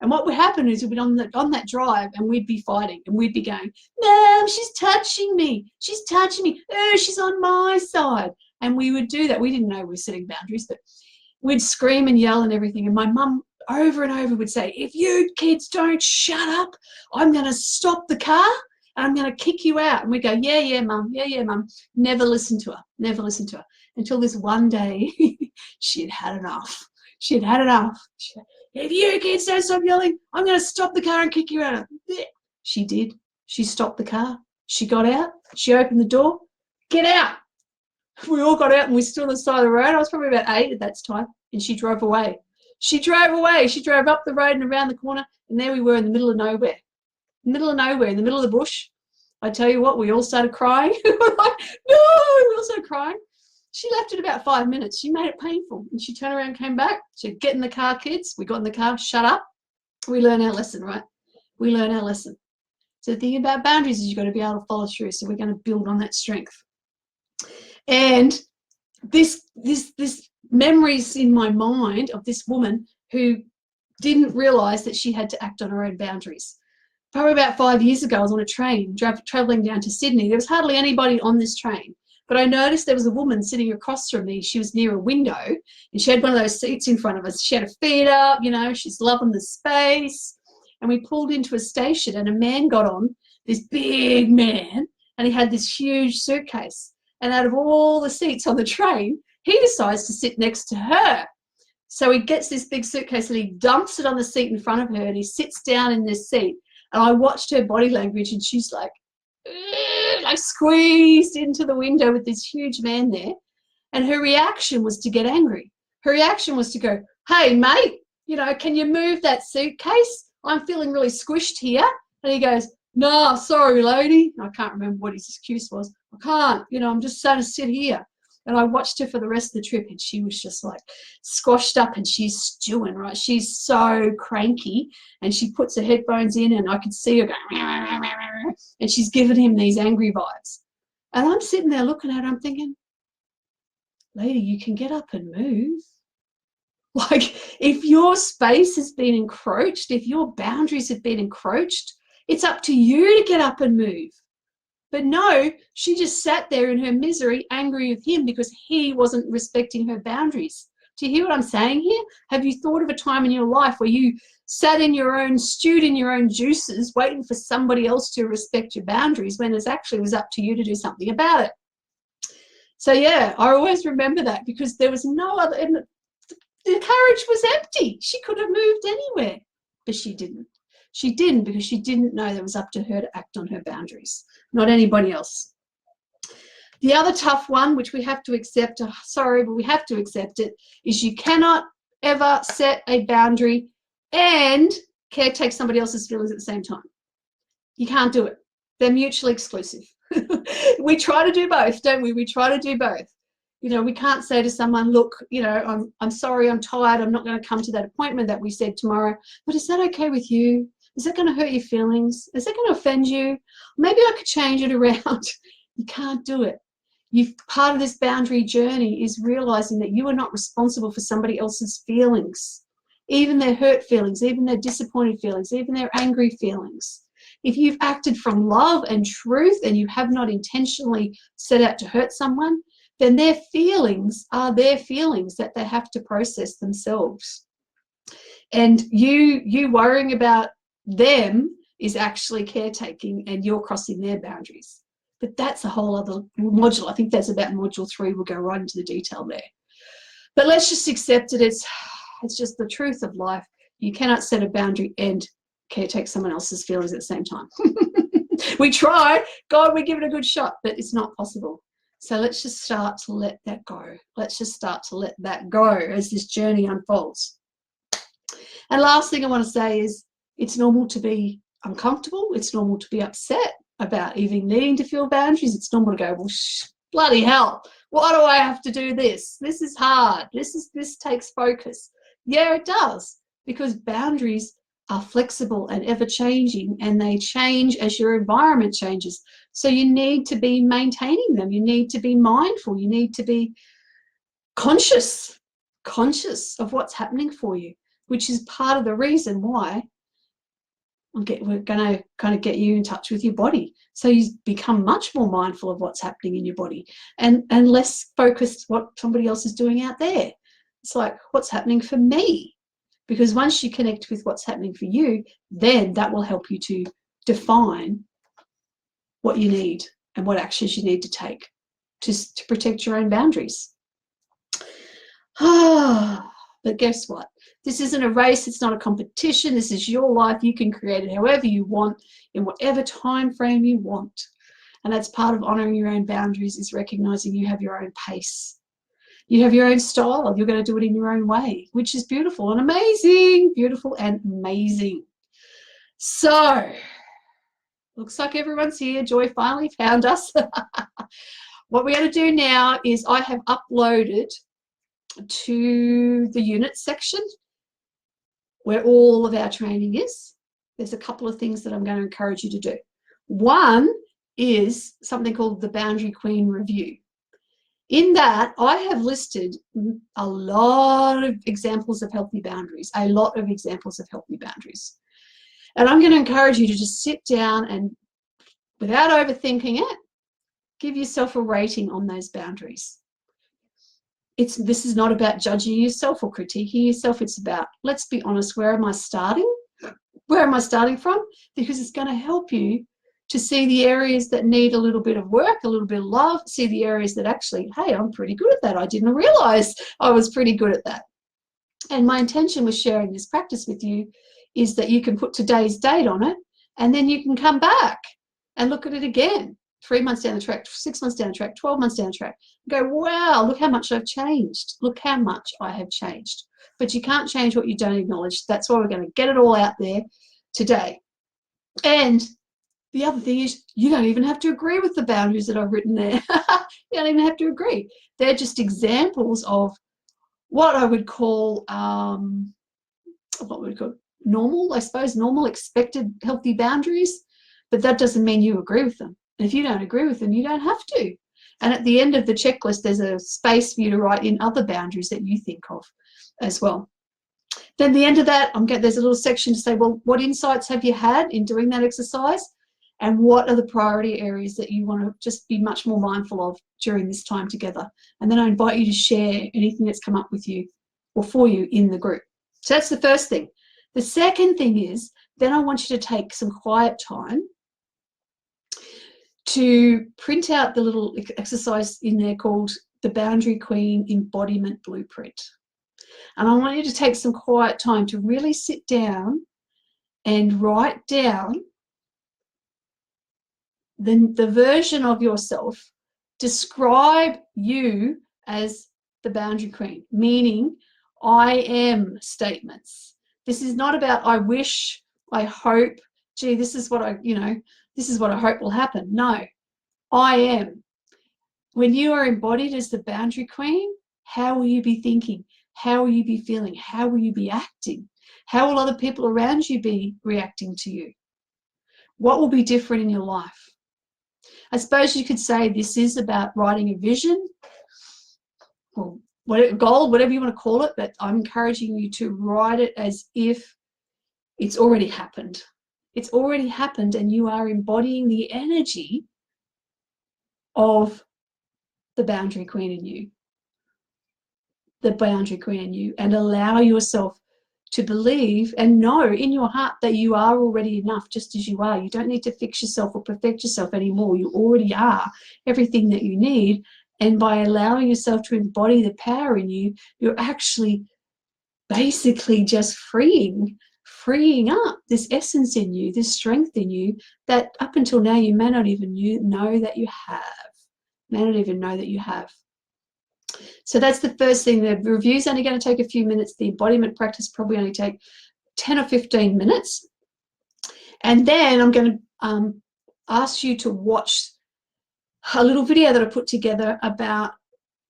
And what would happen is we'd be on that drive, and we'd be fighting, and we'd be going, no, she's touching me. She's touching me. Oh, she's on my side. And we would do that. We didn't know we were setting boundaries, but we'd scream and yell and everything. And my mum over and over would say, if you kids don't shut up, I'm going to stop the car and I'm going to kick you out. And we go, yeah, mum. Never listen to her. Until this one day, she'd had enough. If you kids don't stop yelling, I'm going to stop the car and kick you out. She did. She stopped the car. She got out. She opened the door. Get out. We all got out and we stood on the side of the road. I was probably about 8 at that time. And she drove away. She drove up the road and around the corner. And there we were in the middle of nowhere. In the middle of the bush. I tell you what, we all started crying. We were like, no, we all started crying. She left in about 5 minutes. She made it painful. And she turned around and came back. She said, get in the car, kids. We got in the car. Shut up. We learn our lesson, right? We learn our lesson. So the thing about boundaries is you've got to be able to follow through. So we're going to build on that strength. And this memories in my mind of this woman who didn't realize that she had to act on her own boundaries. Probably about 5 years ago, I was on a train traveling down to Sydney. There was hardly anybody on this train, but I noticed there was a woman sitting across from me. She was near a window and she had one of those seats in front of us. She had her feet up, you know, she's loving the space. And we pulled into a station and a man got on, this big man, and he had this huge suitcase. And out of all the seats on the train, he decides to sit next to her. So he gets this big suitcase and he dumps it on the seat in front of her and he sits down in this seat. And I watched her body language and she's like squeezed into the window with this huge man there. And her reaction was to get angry. Her reaction was to go, hey, mate, you know, can you move that suitcase? I'm feeling really squished here. And he goes, no, sorry, lady. I can't remember what his excuse was. I can't, you know, I'm just trying to sit here. And I watched her for the rest of the trip and she was just like squashed up and she's stewing, right? She's so cranky and she puts her headphones in and I could see her going, and she's giving him these angry vibes. And I'm sitting there looking at her, I'm thinking, lady, you can get up and move. Like, if your space has been encroached, if your boundaries have been encroached, it's up to you to get up and move. But no, she just sat there in her misery, angry with him because he wasn't respecting her boundaries. Do you hear what I'm saying here? Have you thought of a time in your life where you sat in your own, stewed in your own juices, waiting for somebody else to respect your boundaries when it actually was up to you to do something about it? So yeah, I always remember that because there was no other, and the carriage was empty. She could have moved anywhere, but she didn't. She didn't because she didn't know that it was up to her to act on her boundaries, not anybody else. The other tough one, which we have to accept, sorry, but we have to accept it, is you cannot ever set a boundary and caretake somebody else's feelings at the same time. You can't do it. They're mutually exclusive. We try to do both, don't we? We try to do both. You know, we can't say to someone, look, you know, I'm sorry, I'm tired, I'm not going to come to that appointment that we said tomorrow, but is that okay with you? Is that going to hurt your feelings? Is that going to offend you? Maybe I could change it around. You can't do it. Part of this boundary journey is realizing that you are not responsible for somebody else's feelings, even their hurt feelings, even their disappointed feelings, even their angry feelings. If you've acted from love and truth and you have not intentionally set out to hurt someone, then their feelings are their feelings that they have to process themselves. And you worrying about them is actually caretaking and you're crossing their boundaries. But that's a whole other module. I think that's about module 3. We'll go right into the detail there. But let's just accept it. It's just the truth of life. You cannot set a boundary and caretake someone else's feelings at the same time. We try. God, we give it a good shot, but it's not possible. So let's just start to let that go. Let's just start to let that go as this journey unfolds. And last thing I want to say is it's normal to be uncomfortable. It's normal to be upset about even needing to feel boundaries. It's normal to go, well, bloody hell, why do I have to do this? This is hard. This takes focus. Yeah, it does, because boundaries are flexible and ever-changing, and they change as your environment changes. So you need to be maintaining them. You need to be mindful. You need to be conscious of what's happening for you, which is part of the reason why we're going to kind of get you in touch with your body. So you become much more mindful of what's happening in your body and less focused what somebody else is doing out there. It's like, what's happening for me? Because once you connect with what's happening for you, then that will help you to define what you need and what actions you need to take to protect your own boundaries. But guess what? This isn't a race. It's not a competition. This is your life. You can create it however you want, in whatever time frame you want. And that's part of honoring your own boundaries, is recognizing you have your own pace. You have your own style. You're going to do it in your own way, which is beautiful and amazing. Beautiful and amazing. So, looks like everyone's here. Joy finally found us. What we're going to do now is I have uploaded to the unit section where all of our training is. There's a couple of things that I'm going to encourage you to do. One is something called the Boundary Queen Review. In that, I have listed a lot of examples of healthy boundaries, a lot of examples of healthy boundaries. And I'm going to encourage you to just sit down and, without overthinking it, give yourself a rating on those boundaries. This is not about judging yourself or critiquing yourself. It's about, let's be honest, where am I starting? Where am I starting from? Because it's going to help you to see the areas that need a little bit of work, a little bit of love, see the areas that actually, hey, I'm pretty good at that. I didn't realize I was pretty good at that. And my intention with sharing this practice with you is that you can put today's date on it, and then you can come back and look at it again 3 months down the track, 6 months down the track, 12 months down the track. Go, wow, look how much I've changed. Look how much I have changed. But you can't change what you don't acknowledge. That's why we're going to get it all out there today. And the other thing is, you don't even have to agree with the boundaries that I've written there. You don't even have to agree. They're just examples of what I would call, normal, I suppose, normal, expected, healthy boundaries. But that doesn't mean you agree with them. And if you don't agree with them, you don't have to. And at the end of the checklist, there's a space for you to write in other boundaries that you think of as well. Then at the end of that, there's a little section to say, well, what insights have you had in doing that exercise? And what are the priority areas that you want to just be much more mindful of during this time together? And then I invite you to share anything that's come up with you or for you in the group. So that's the first thing. The second thing is, then I want you to take some quiet time to print out the little exercise in there called the Boundary Queen Embodiment Blueprint. And I want you to take some quiet time to really sit down and write down the version of yourself. Describe you as the Boundary Queen, meaning I am statements. This is not about I wish, I hope, gee, this is what I hope will happen. No, I am. When you are embodied as the Boundary Queen, how will you be thinking? How will you be feeling? How will you be acting? How will other people around you be reacting to you? What will be different in your life? I suppose you could say this is about writing a vision or whatever goal, whatever you want to call it, but I'm encouraging you to write it as if it's already happened. It's already happened, and you are embodying the energy of the Boundary Queen in you. The Boundary Queen in you, and allow yourself to believe and know in your heart that you are already enough just as you are. You don't need to fix yourself or perfect yourself anymore. You already are everything that you need. And by allowing yourself to embody the power in you, you're actually basically just freeing up this essence in you, this strength in you that up until now you may not even know that you have. May not even know that you have. So that's the first thing. The review's only going to take a few minutes. The embodiment practice probably only take 10 or 15 minutes. And then I'm going to ask you to watch a little video that I put together about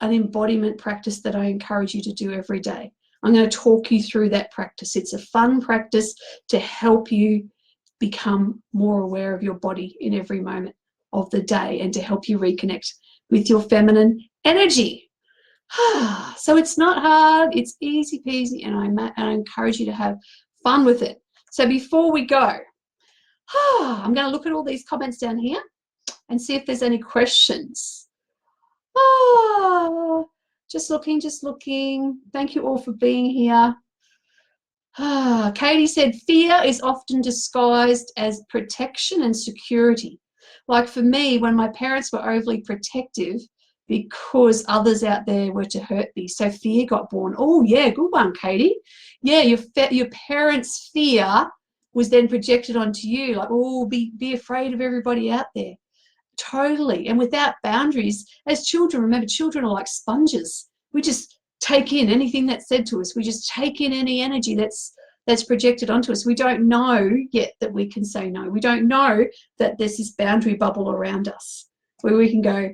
an embodiment practice that I encourage you to do every day. I'm going to talk you through that practice. It's a fun practice to help you become more aware of your body in every moment of the day and to help you reconnect with your feminine energy. So it's not hard, it's easy peasy, and I encourage you to have fun with it. So before we go, I'm going to look at all these comments down here and see if there's any questions. Just looking. Thank you all for being here. Katie said, fear is often disguised as protection and security. Like for me, when my parents were overly protective, because others out there were to hurt me. So fear got born. Oh, yeah, good one, Katie. Yeah, your parents' fear was then projected onto you, like, oh, be afraid of everybody out there. Totally. And without boundaries, as children, remember, children are like sponges. We just take in anything that's said to us. We just take in any energy that's projected onto us. We don't know yet that we can say no. We don't know that there's this boundary bubble around us where we can go,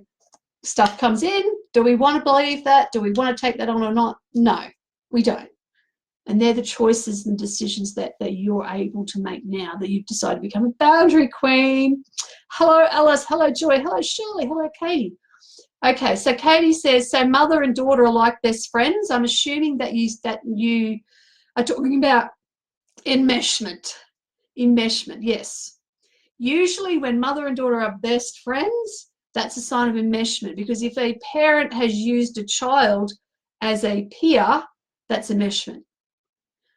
stuff comes in. Do we want to believe that? Do we want to take that on or not? No, we don't. And they're the choices and decisions that you're able to make now that you've decided to become a boundary queen. Hello, Alice. Hello, Joy. Hello, Shirley. Hello, Katie. Okay, so Katie says, so mother and daughter are like best friends. I'm assuming that you are talking about enmeshment. Enmeshment, yes. Usually when mother and daughter are best friends, that's a sign of enmeshment, because if a parent has used a child as a peer, that's enmeshment.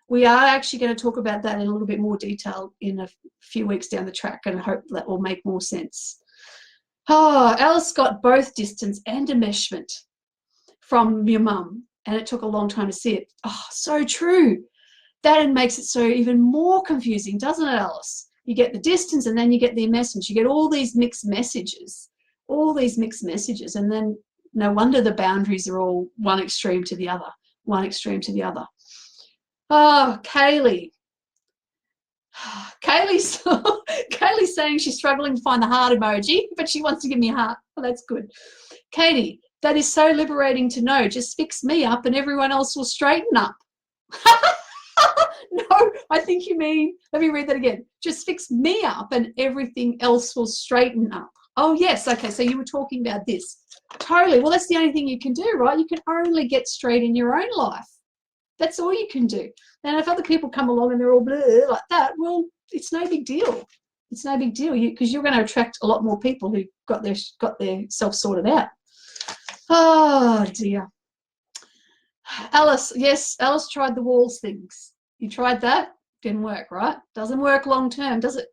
We are actually going to talk about that in a little bit more detail in a few weeks down the track, and I hope that will make more sense. Oh, Alice got both distance and enmeshment from your mum, and it took a long time to see it. Oh, so true. That makes it so even more confusing, doesn't it, Alice? You get the distance and then you get the enmeshment. You get all these mixed messages, and then no wonder the boundaries are all one extreme to the other, one extreme to the other. Oh, Kaylee. Kaylee's saying she's struggling to find the heart emoji, but she wants to give me a heart. Well, that's good. Katie, that is so liberating to know. Just fix me up and everyone else will straighten up. No, I think you mean, let me read that again. Just fix me up and everything else will straighten up. Oh, yes. Okay, so you were talking about this. Totally. Well, that's the only thing you can do, right? You can only get straight in your own life. That's all you can do. And if other people come along and they're all bleh like that, well, it's no big deal. It's no big deal, because you're going to attract a lot more people who got their self sorted out. Oh, dear. Alice, yes, Alice tried the walls things. You tried that? Didn't work, right? Doesn't work long term, does it?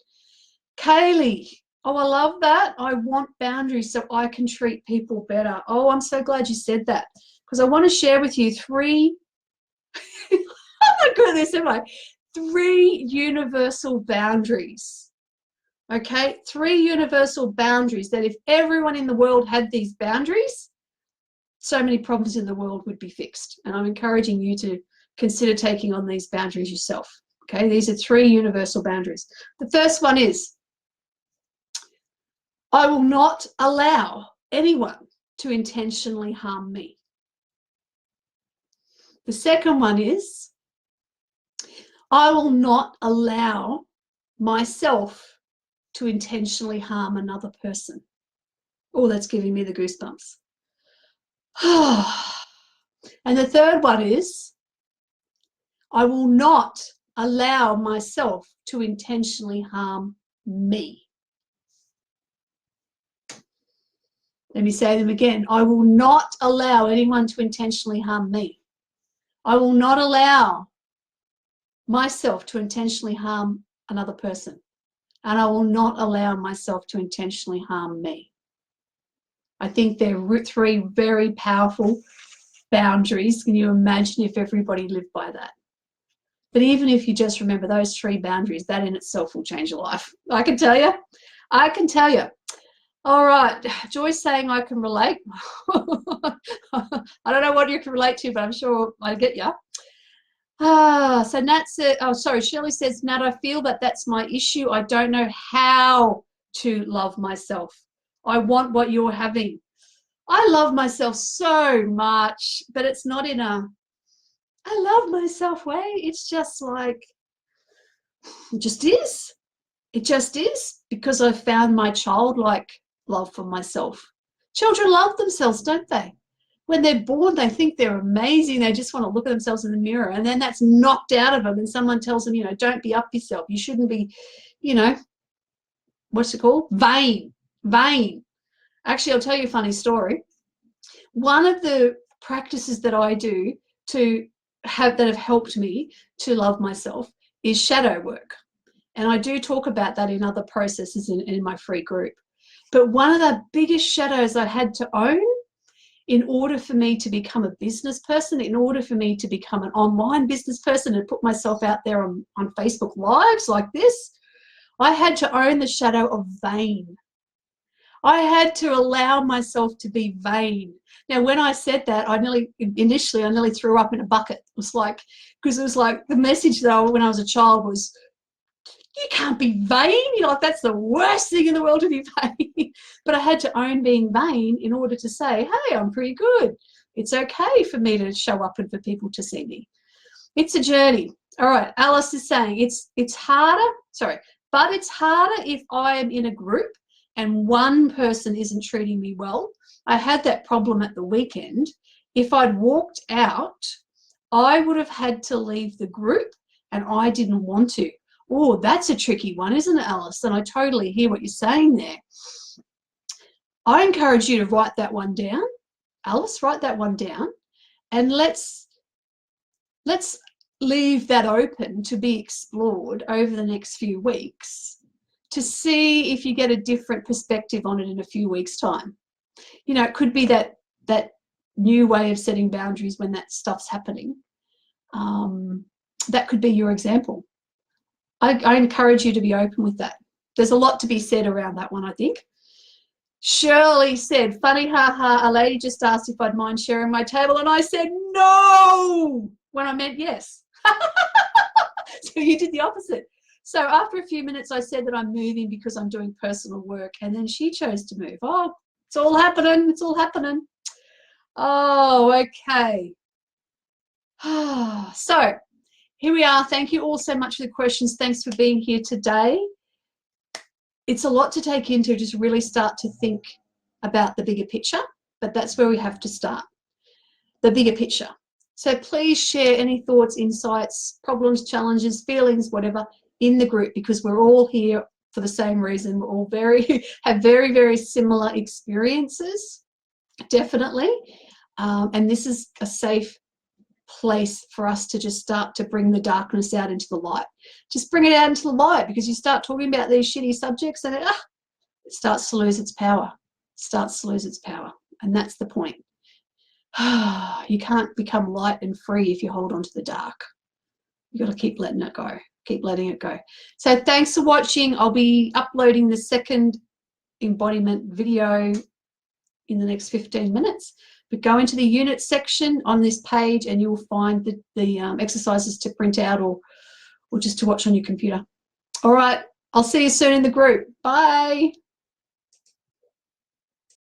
Kaylee, oh, I love that. I want boundaries so I can treat people better. Oh, I'm so glad you said that, because I want to share with you three oh my goodness, am I? 3 universal boundaries. Okay, 3 universal boundaries that if everyone in the world had these boundaries, so many problems in the world would be fixed. And I'm encouraging you to consider taking on these boundaries yourself. Okay, these are 3 universal boundaries. The first one is, I will not allow anyone to intentionally harm me. The second one is, I will not allow myself to intentionally harm another person. Oh, that's giving me the goosebumps. And the third one is, I will not allow myself to intentionally harm me. Let me say them again. I will not allow anyone to intentionally harm me. I will not allow myself to intentionally harm another person. And I will not allow myself to intentionally harm me. I think they're 3 very powerful boundaries. Can you imagine if everybody lived by that? But even if you just remember those 3 boundaries, that in itself will change your life. I can tell you. I can tell you. All right. Joy's saying I can relate. I don't know what you can relate to, but I'm sure I get you. So Nat said, oh, sorry, Shirley says, Nat, I feel that that's my issue. I don't know how to love myself. I want what you're having. I love myself so much, but it's not in a, I love myself way. It's just like, it just is. It just is, because I've found my childlike love for myself. Children love themselves, don't they? When they're born, they think they're amazing. They just want to look at themselves in the mirror, and then that's knocked out of them, and someone tells them, don't be up yourself. You shouldn't be, what's it called? Vain. Actually, I'll tell you a funny story. One of the practices that I do that have helped me to love myself is shadow work. And I do talk about that in other processes in my free group. But one of the biggest shadows I had to own in order for me to become a business person, in order for me to become an online business person and put myself out there on Facebook Lives like this, I had to own the shadow of vain. I had to allow myself to be vain. Now, when I said that, initially I nearly threw up in a bucket. It was like, because it was like the message that when I was a child was, you can't be vain. That's the worst thing in the world to be vain. But I had to own being vain in order to say, hey, I'm pretty good. It's okay for me to show up and for people to see me. It's a journey. All right, Alice is saying it's harder, but it's harder if I am in a group and one person isn't treating me well. I had that problem at the weekend. If I'd walked out, I would have had to leave the group and I didn't want to. Oh, that's a tricky one, isn't it, Alice? And I totally hear what you're saying there. I encourage you to write that one down. Alice, write that one down, and let's leave that open to be explored over the next few weeks to see if you get a different perspective on it in a few weeks' time. You know, it could be that new way of setting boundaries when that stuff's happening. That could be your example. I encourage you to be open with that. There's a lot to be said around that one, I think. Shirley said, funny, haha, a lady just asked if I'd mind sharing my table, and I said no when I meant yes. So you did the opposite. So after a few minutes, I said that I'm moving because I'm doing personal work, and then she chose to move. Oh, it's all happening. It's all happening. Oh, okay. So here we are. Thank you all so much for the questions. Thanks for being here today. It's a lot to take in to just really start to think about the bigger picture, but that's where we have to start, the bigger picture. So please share any thoughts, insights, problems, challenges, feelings, whatever, in the group, because we're all here for the same reason. We're all have very, very similar experiences, definitely. And this is a safe place for us to just start to bring the darkness out into the light. Just bring it out into the light, because you start talking about these shitty subjects and it starts to lose its power. It starts to lose its power. And that's the point. You can't become light and free if you hold on to the dark. You've got to keep letting it go. Keep letting it go. So thanks for watching. I'll be uploading the second embodiment video in the next 15 minutes. But go into the unit section on this page and you'll find the exercises to print out or just to watch on your computer. All right, I'll see you soon in the group. Bye.